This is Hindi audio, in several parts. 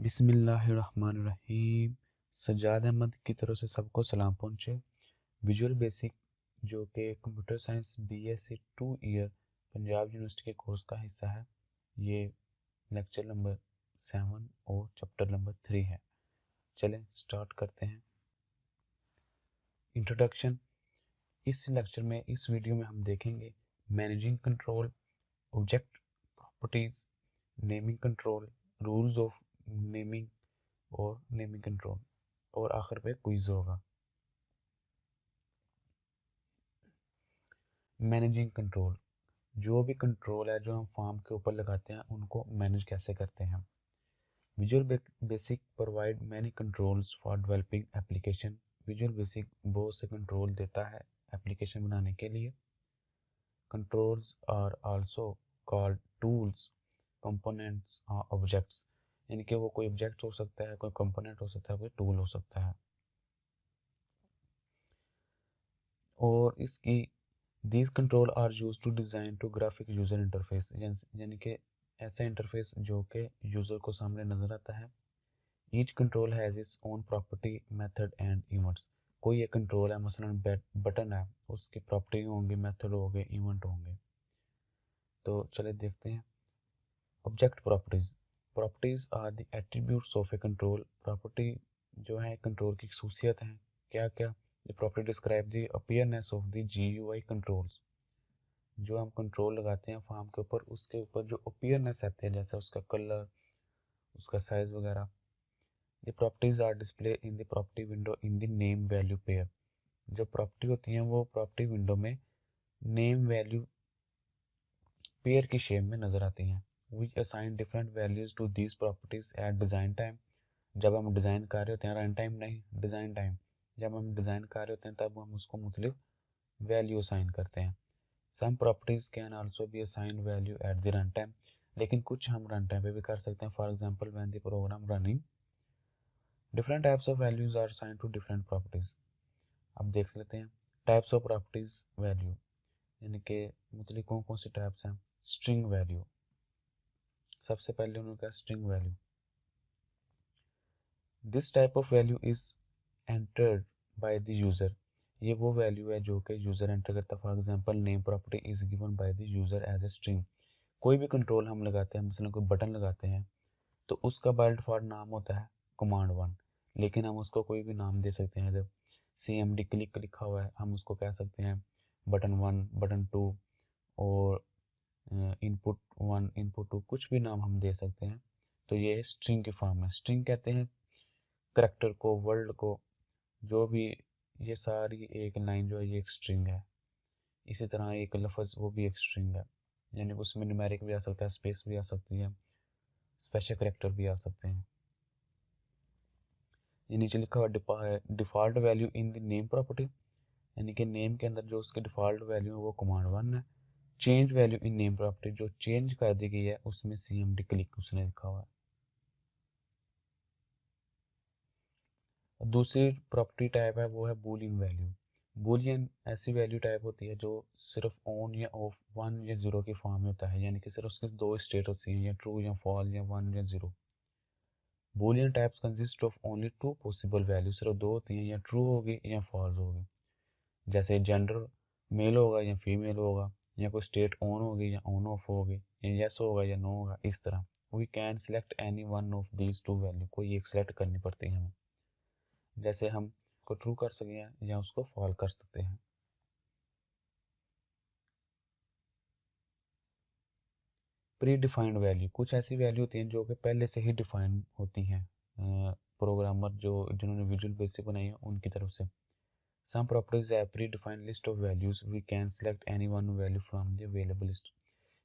बिस्मिल्लाहिर्रहमानिर्रहीम। सज्जाद अहमद की तरफ से सबको सलाम पहुँचे। विजुअल बेसिक जो कि computer science BSc 2 year Punjab university के कोर्स का हिस्सा है, ये लेक्चर नंबर 7 और चैप्टर नंबर 3 है। चलें स्टार्ट करते हैं। इंट्रोडक्शन। इस लेक्चर में, इस वीडियो में हम देखेंगे managing control, object properties, naming control, rules of naming और नेमिंग कंट्रोल, और आखिर पे क्विज होगा। मैनेजिंग कंट्रोल, जो भी कंट्रोल है जो हम फॉर्म के ऊपर लगाते हैं उनको मैनेज कैसे करते हैं। Visual basic provide many controls for developing application. Visual basic बहुत से कंट्रोल देता है एप्लीकेशन बनाने के लिए। Controls are also called tools, components और ऑब्जेक्ट्स, यानी कि वो कोई ऑब्जेक्ट हो सकता है, कोई कंपोनेंट हो सकता है, कोई टूल हो सकता है। और इसकी These control are used to design to graphic user interface, यानी कि ऐसा इंटरफेस जो कि यूज़र को सामने नज़र आता है। Each control has its own property, method and events. कोई एक कंट्रोल है, मसलन बटन है, उसकी प्रॉपर्टी होंगी, मेथड होंगे, इवेंट होंगे। तो चले देखते हैं। Object properties. Properties are the attributes of a control. Property जो है कंट्रोल की खसूसियत हैं। क्या क्या? The property describe the appearance of the GUI controls. जो हम कंट्रोल लगाते हैं फॉर्म के ऊपर, उसके ऊपर जो अपीयरनेस आती है, जैसे उसका कलर, उसका साइज वगैरह। The properties are display in the property window in the name value pair. जो प्रॉपर्टी होती हैं वो प्रॉपर्टी विंडो में नेम वैल्यू पेयर की शेप में नज़र आती हैं। Which assign different values to these properties at design time. जब हम डिज़ाइन कर रहे होते हैं, रन टाइम नहीं, डिज़ाइन टाइम, जब हम डिज़ाइन कर रहे होते हैं तब हम उसको मुख्तलिफ वैल्यू असाइन करते हैं। Some properties can also be assign value at the run time, लेकिन कुछ हम रन टाइम पे भी कर सकते हैं। For example when the program running, different types of values are assigned to different properties. अब देख लेते हैं टाइप्स ऑफ प्रॉपर्टीज वैल्यू, यानी कि मुख्तलिफ कौन कौन सी टाइप्स हैं। स्ट्रिंग वैल्यू, सबसे पहले उन्होंने कहा string value. This type of value is entered by the user. ये वो वैल्यू है जो कि यूजर एंटर करता है। For example name property is given by the user as a string. कोई भी कंट्रोल हम लगाते हैं, मसलन कोई बटन लगाते हैं, तो उसका बाय डिफॉल्ट नाम होता है command 1, लेकिन हम उसको कोई भी नाम दे सकते हैं। जब CMD क्लिक लिखा हुआ है, हम उसको कह सकते हैं बटन 1, बटन 2 और इनपुट 1, इनपुट 2, कुछ भी नाम हम दे सकते हैं। तो ये स्ट्रिंग की फॉर्म है। स्ट्रिंग कहते हैं करैक्टर को, वर्ड को, जो भी, ये सारी एक लाइन जो है ये एक स्ट्रिंग है। इसी तरह एक लफ्ज़ वो भी एक स्ट्रिंग है, यानी उसमें न्यूमेरिक भी आ सकता है, स्पेस भी आ सकती है, स्पेशल करैक्टर भी आ सकते हैं। ये नीचे लिखा हुआ default value in the name property, यानी कि नेम के अंदर जो उसकी डिफ़ॉल्ट वैल्यू है वो command 1 है। Change value in name property, जो चेंज कर दी गई है उसमें CMD क्लिक उसने लिखा हुआ है। दूसरी प्रॉपर्टी टाइप है वो है बूलियन वैल्यू। बूलियन ऐसी वैल्यू टाइप होती है जो सिर्फ ऑन या ऑफ, 1 या 0 की फॉर्म में होता है, यानी कि सिर्फ उसके दो स्टेट होती हैं, या ट्रू या फॉल, या 1 या 0। Boolean types consist of only 2 possible value, सिर्फ दो होती हैं, या ट्रू होगी या फॉल्स होगी। जैसे जेंडर मेल होगा या फीमेल होगा, या कोई स्टेट ऑन होगी या ऑन ऑफ होगी, या यस होगा या नो होगा। इस तरह we can select any one of these 2 value, कोई एक सिलेक्ट करनी पड़ती है हमें। जैसे हम को ट्रू कर सकते हैं या उसको फॉल कर सकते हैं। प्री डिफाइंड वैल्यू, कुछ ऐसी वैल्यू होती हैं जो कि पहले से ही डिफाइन होती हैं प्रोग्रामर जिन्होंने विजुअल बेसिक बनाई है उनकी तरफ से। सम प्रॉपर्टीज है predefined list of values, we can select any one value from the available list.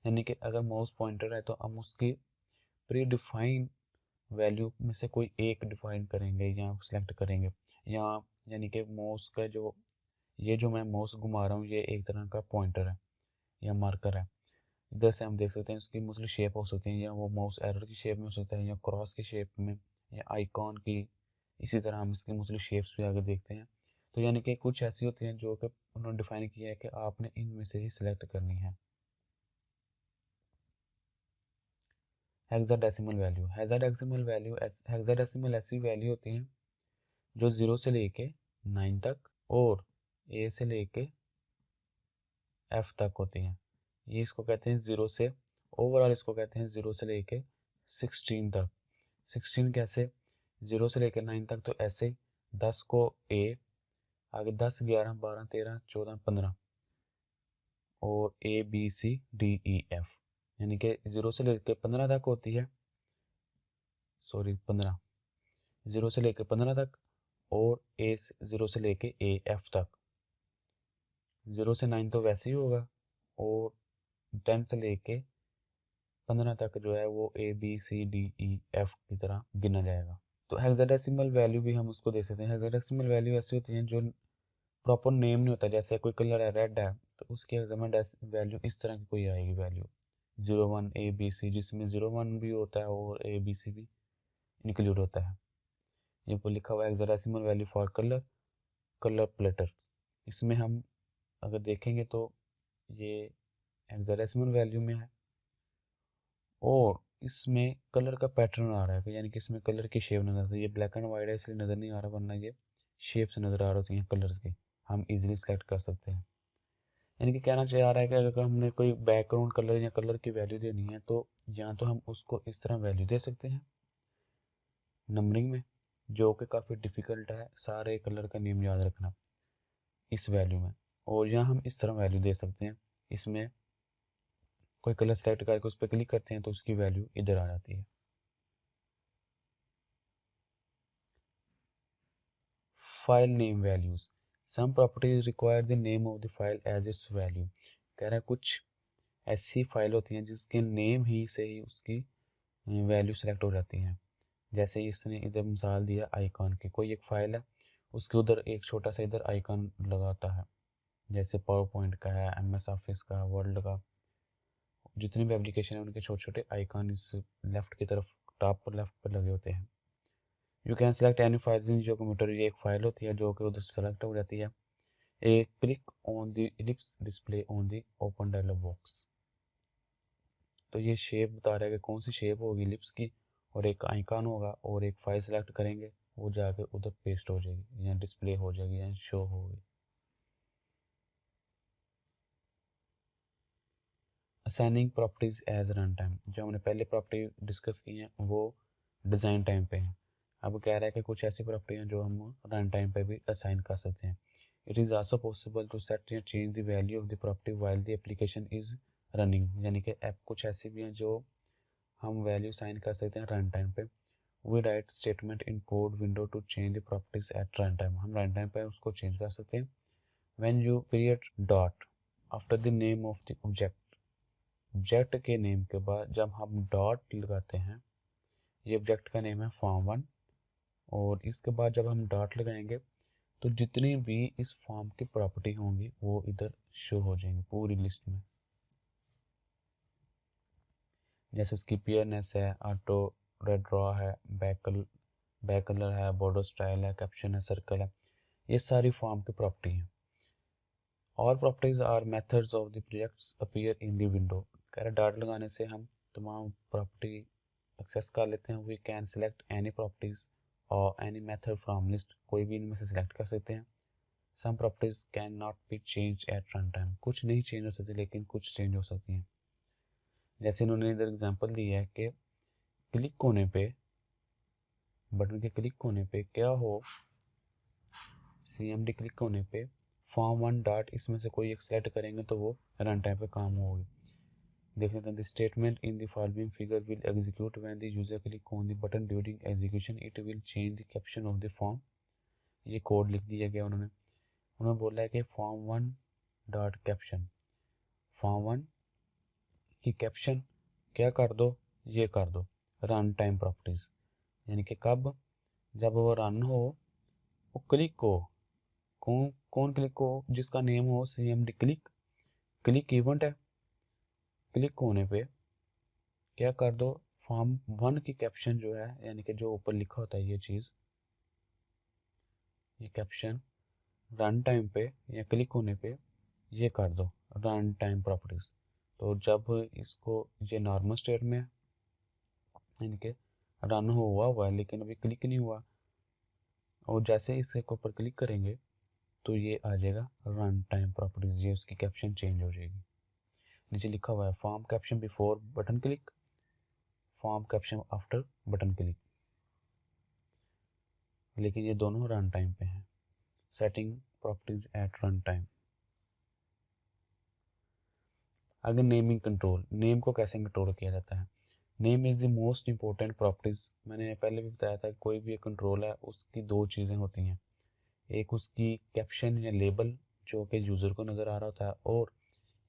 यानी कि अगर माउस पॉइंटर है तो हम उसकी प्री डिफाइंड वैल्यू में से कोई एक डिफाइन करेंगे या सिलेक्ट करेंगे। या यानी कि माउस का जो, ये जो मैं माउस घुमा रहा हूँ ये एक तरह का पॉइंटर है या मार्कर है। इधर से हम देख सकते हैं उसकी मुख्तलिफ शेप हो सकती है, या वो माउस एरर की शेप में हो सकता है, या क्रॉस की शेप में, या आइकॉन की। इसी तरह हम इसकी मुख्तलिफ शेप्स भी आगे देखते हैं। तो यानी कि कुछ ऐसी होती हैं जो कि उन्होंने डिफाइन किया है कि आपने इनमें से ही सिलेक्ट करनी है। हेक्साडेसिमल वैल्यू, हेक्साडेसिमल ऐसी वैल्यू होती हैं जो 0 से लेके 9 तक और ए से लेके एफ तक होती हैं। ये इसको कहते हैं 0 से, ओवरऑल इसको कहते हैं 0 से लेके 16 तक। 16 कैसे, 0 से लेकर 9 तक, तो ऐसे 10 को ए, आगे 10, 11, 12, 13, 14, 15 और A B C D E F, यानी कि 0 से लेकर 15 तक होती है, सॉरी 15, 0 से लेकर 15 तक और 0 से लेकर ए एफ तक। 0 से 9 तो वैसे ही होगा और 10 से लेके 15 तक जो है वो A B C D E F की तरह गिना जाएगा। तो हेक्साडेसिमल वैल्यू भी हम उसको दे सकते हैं। हेक्साडेसिमल वैल्यू ऐसी होती हैं जो प्रॉपर नेम नहीं होता, जैसे कोई कलर है रेड है तो उसकी हेक्साडेसिमल वैल्यू इस तरह की कोई आएगी वैल्यू 01 ABC, जिसमें 01 भी होता है और ABC भी इंक्लूड होता है। ये को लिखा हुआ है hexadecimal value for colour platter. इसमें हम अगर देखेंगे तो ये हेक्साडेसिमल वैल्यू में है और इसमें कलर का पैटर्न आ रहा है, यानी कि इसमें कलर की शेप नजर आती है। ये ब्लैक एंड वाइट है इसलिए नज़र नहीं आ रहा, वरना ये शेप से नज़र आ रही होती हैं कलर्स की, हम इजीली सेलेक्ट कर सकते हैं। यानी कि कहना चाह रहा है कि अगर हमने कोई बैकग्राउंड कलर या कलर की वैल्यू देनी है तो या तो हम उसको इस तरह वैल्यू दे सकते हैं नंबरिंग में, जो कि काफ़ी डिफ़िकल्ट है सारे कलर का नेम याद रखना इस वैल्यू में, और या हम इस तरह वैल्यू दे सकते हैं। इसमें कोई कलर सेलेक्ट करके उस पर क्लिक करते हैं तो उसकी वैल्यू इधर आ जाती है। File name values, some properties require the name of the file as its value. कह रहा है कुछ ऐसी फाइल होती हैं जिसके नेम ही से ही उसकी वैल्यू सेलेक्ट हो जाती हैं। जैसे इसने इधर मिसाल दिया आइकॉन की, कोई एक फाइल है उसके उधर एक छोटा सा इधर आइकॉन लगाता है, जैसे पावर पॉइंट का है, MS ऑफिस का, वर्ल्ड का, जितनी भी एप्लीकेशन है उनके छोटे छोटे आइकॉन इस लेफ्ट की तरफ टॉप पर लेफ्ट पर लगे होते हैं। You can select any file in जो कंप्यूटर, ये एक फाइल होती है जो कि उधर सेलेक्ट हो जाती है। A click on the ellipse display on the open dialog box, तो ये शेप बता रहा है कि कौन सी शेप होगी इलिप्स की, और एक आइकॉन होगा और एक फाइल सेलेक्ट करेंगे वो जाके उधर पेस्ट हो जाएगी या डिस्प्ले हो जाएगी या शो होगी। Assigning properties as run time, जो हमने पहले प्रॉपर्टी डिस्कस की हैं वो डिज़ाइन टाइम पे हैं। अब कह रहा है कि कुछ ऐसी प्रॉपर्टी हैं जो हम रन टाइम पे भी असाइन कर सकते हैं। It is also possible to set या change the value of the property while the application is running, यानी कि ऐप कुछ ऐसी भी हैं जो हम वैल्यू साइन कर सकते हैं रन टाइम पे। We write statement in code window to change the properties at run time, हम रन टाइम पे उसको चेंज कर सकते हैं। When you period dot after the name of the object के नेम के बाद जब हम डॉट लगाते हैं, ये ऑब्जेक्ट का नेम है फॉर्म1, और इसके बाद जब हम डॉट लगाएंगे तो जितनी भी इस फॉर्म की प्रॉपर्टी होंगी वो इधर शो हो जाएंगी पूरी लिस्ट में, जैसे उसकी पियरनेस है, ऑटो रेड ड्रॉ है, बैक कलर है, बॉर्डर स्टाइल है, कैप्शन है, सर्कल है, ये सारी फॉर्म की प्रॉपर्टी हैं। और properties are methods of the projects appear in the window, कह रहा डॉट लगाने से हम तमाम प्रॉपर्टी एक्सेस कर लेते हैं। We can select any properties और एनी मेथड फ्रॉम लिस्ट, कोई भी इनमें से सिलेक्ट कर सकते हैं। Some properties can not be change at run time, कुछ नहीं चेंज हो सकती लेकिन कुछ चेंज हो सकती हैं। जैसे इन्होंने इधर एग्जांपल दी है कि क्लिक होने पे, बटन के क्लिक होने पे क्या हो, CMD क्लिक होने पे फॉर्म1 डॉट इसमें से कोई एक सेलेक्ट करेंगे तो वो रन टाइम पे काम होगी। देख लेते हैं, the statement in the following figure will execute when the user click on the button during execution, it will change the caption of the form. ये कोड लिख दिया गया उन्होंने बोला है कि फॉर्म1 डॉट कैप्शन, फॉर्म1 की कैप्शन क्या कर दो, ये कर दो रन टाइम प्रॉपर्टीज, यानी कि कब, जब वो रन हो, वो क्लिक हो, कौन क्लिक हो, जिसका नेम हो CMD क्लिक इवेंट है, क्लिक होने पे क्या कर दो, फॉर्म1 की कैप्शन जो है, यानी कि जो ऊपर लिखा होता है ये चीज़, ये कैप्शन रन टाइम पे या क्लिक होने पे ये कर दो रन टाइम प्रॉपर्टीज। तो जब इसको, ये नॉर्मल स्टेट में है यानी कि रन हुआ है लेकिन अभी क्लिक नहीं हुआ, और जैसे इसके ऊपर क्लिक करेंगे तो ये आ जाएगा रन टाइम प्रॉपर्टीज, ये उसकी कैप्शन चेंज हो जाएगी। नीचे लिखा हुआ है form caption before button click, form caption after button click, लेकिन ये दोनों रन टाइम पे हैं। Setting properties at run time. अगर नेमिंग कंट्रोल, नेम को कैसे कंट्रोल किया जाता है। Name is the most important properties. मैंने पहले भी बताया था कोई भी कंट्रोल है उसकी दो चीज़ें होती हैं, एक उसकी कैप्शन या लेबल जो कि यूज़र को नज़र आ रहा होता है, और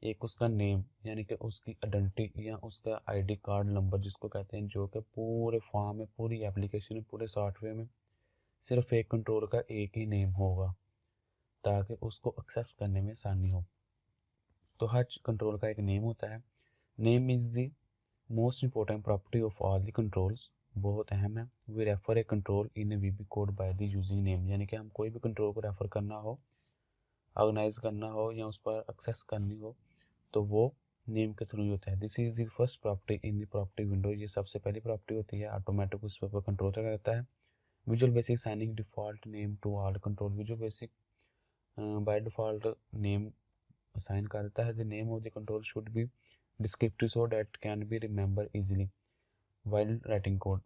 एक उसका नेम यानी कि उसकी आइडेंटिटी या उसका आईडी कार्ड नंबर जिसको कहते हैं, जो कि पूरे फॉर्म में, पूरी एप्लीकेशन में, पूरे सॉफ्टवेयर में सिर्फ एक कंट्रोल का एक ही नेम होगा ताकि उसको एक्सेस करने में आसानी हो। तो हर कंट्रोल का एक नेम होता है। Name is the most important property of all the controls, बहुत अहम है। We refer a control in a VB code by the using name, यानी कि हम कोई भी कंट्रोल को रेफर करना हो, ऑर्गेनाइज करना हो या उस पर एक्सेस करनी हो तो वो नेम के थ्रू ही होता है। This is the first property in the property window, ये सबसे पहली प्रॉपर्टी होती है। ऑटोमेटिक उस पर कंट्रोल रहता है। Visual basic signing default name to all control, visual basic by default name assign कर देता है। The name of the control should be descriptive so that can be remember easily while writing code.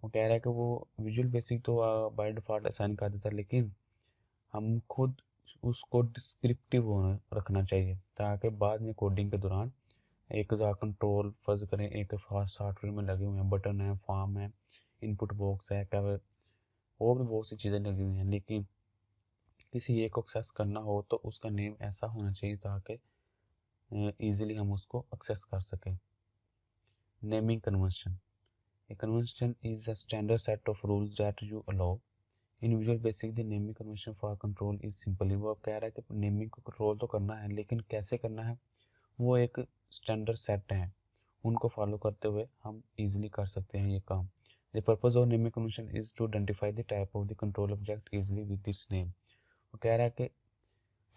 वो कह रहा है कि वो विजुअल बेसिक तो बाय डिफॉल्ट असाइन कर देता है, लेकिन हम खुद उसको डिस्क्रिप्टिव होना रखना चाहिए ताकि बाद में कोडिंग के दौरान एक हज़ार कंट्रोल फर्ज करें एक सॉफ्टवेयर में लगे हुए हैं, बटन है, फॉर्म है, इनपुट बॉक्स है, क्या और भी बहुत सी चीज़ें लगी हुई हैं, लेकिन किसी एक को एक्सेस करना हो तो उसका नेम ऐसा होना चाहिए ताकि ईजिली हम उसको एक्सेस कर सकें। Naming convention. A convention is a standard set of rules that you allow. In Visual Basic the naming convention for control is simple। वो कह रहा है कि नेमिंग को कंट्रोल तो करना है लेकिन कैसे करना है, वो एक स्टैंडर्ड सेट है, उनको फॉलो करते हुए हम इजीली कर सकते हैं ये काम। The purpose of naming convention is to identify the type of the control object easily with its name. वो कह रहा है कि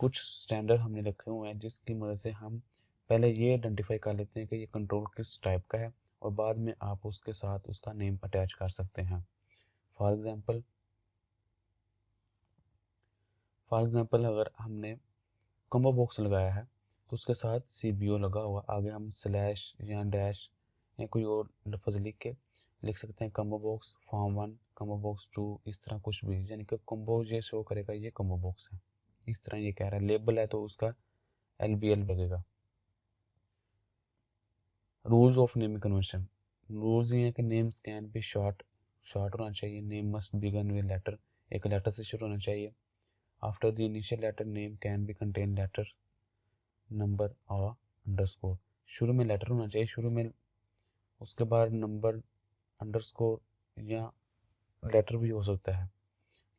कुछ स्टैंडर्ड हमने रखे हुए हैं जिसकी मदद से हम पहले ये आइडेंटिफाई कर लेते हैं कि ये कंट्रोल किस टाइप का है, और बाद में आप उसके साथ उसका नेम अटैच कर सकते हैं। फॉर एग्जांपल अगर हमने कॉम्बो बॉक्स लगाया है तो उसके साथ CBO लगा हुआ, आगे हम स्लैश या डैश या कोई और लफ्ज़ लिख सकते हैं combo box form 1 combo box 2, इस तरह कुछ भी, यानी कि कॉम्बो ये शो करेगा ये कॉम्बो बॉक्स है, इस तरह ये कह रहा है। लेबल है तो उसका LBL लगेगा। Rules of naming convention. Rules ये हैं कि नेम्स कैन बी शॉर्ट होना चाहिए, name must begin with letter, एक लेटर से शुरू होना चाहिए। After the initial letter name can be contain letter number और अंडरस्कोर, शुरू में लेटर होना चाहिए, शुरू में, उसके बाद नंबर अंडरस्कोर या लेटर भी हो सकता है,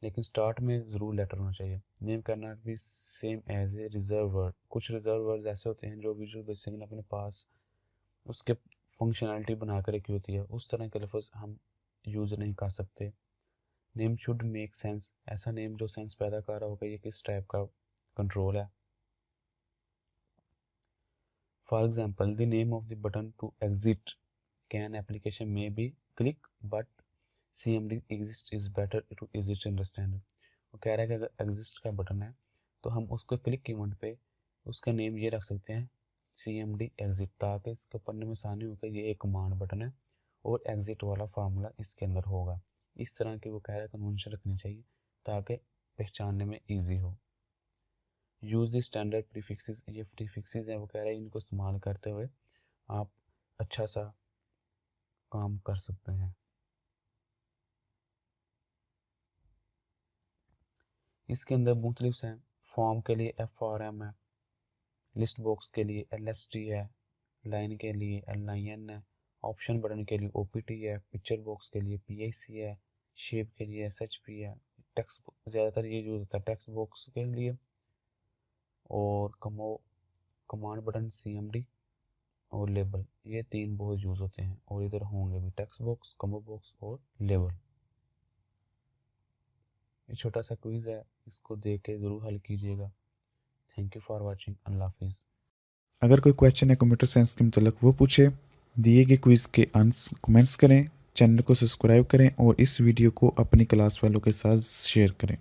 लेकिन स्टार्ट में ज़रूर लेटर होना चाहिए। Name can not be same as a reserve word, कुछ रिजर्व वर्ड ऐसे होते हैं जो विजुअल बेसिक ने अपने पास उसके फंक्शनैलिटी बना कर रखी होती है, उस तरह के लफ्ज़ हम यूज़ नहीं कर सकते। नेम शुड मेक सेंस, ऐसा नेम जो सेंस पैदा कर रहा होगा ये किस टाइप का कंट्रोल है। For example the name of the button to exit can application में be click but CMD exist is better to easy to understand. वो कह रहा है कि अगर एग्जिस्ट का बटन है तो हम उसको क्लिक की इवेंट पे उसका नेम ये रख सकते हैं CMD एग्जिट, ताकि इसको पढ़ने में आसानी होकर ये एक कमांड बटन है और एग्जिट वाला फार्मूला इसके अंदर होगा। इस तरह की वो कह रहा है कन्वेंशन रखनी चाहिए ताकि पहचानने में ईजी हो। यूज़ द स्टैंडर्ड प्रीफिक्सेस, ये प्रीफिक्सेस हैं वो कह रहा है इनको इस्तेमाल करते हुए आप अच्छा सा काम कर सकते हैं। इसके अंदर मुख्तलिफ हैं, फॉर्म के लिए FRM है, लिस्ट बॉक्स के लिए LST है, लाइन के लिए LIN है, ऑप्शन बटन के लिए OPT है, पिक्चर बॉक्स के लिए PIC है, शेप के लिए SHP है, टेक्स्ट ज़्यादातर ये यूज़ होता है टेक्स्ट बॉक्स के लिए, और कमांड बटन CMD और लेबल, ये तीन बहुत यूज़ होते हैं, और इधर होंगे भी टेक्स्ट बॉक्स, कॉम्बो बॉक्स और लेबल। ये छोटा सा क्विज़ है, इसको देख के ज़रूर हल कीजिएगा। Thank you for watching. अल्लाह हाफिज़। अगर कोई क्वेश्चन है कंप्यूटर साइंस के मतलब वो पूछे, दिए गए क्विज़ के आंसर कमेंट्स करें चैनल को सब्सक्राइब करें और इस वीडियो को अपनी क्लास वालों के साथ शेयर करें।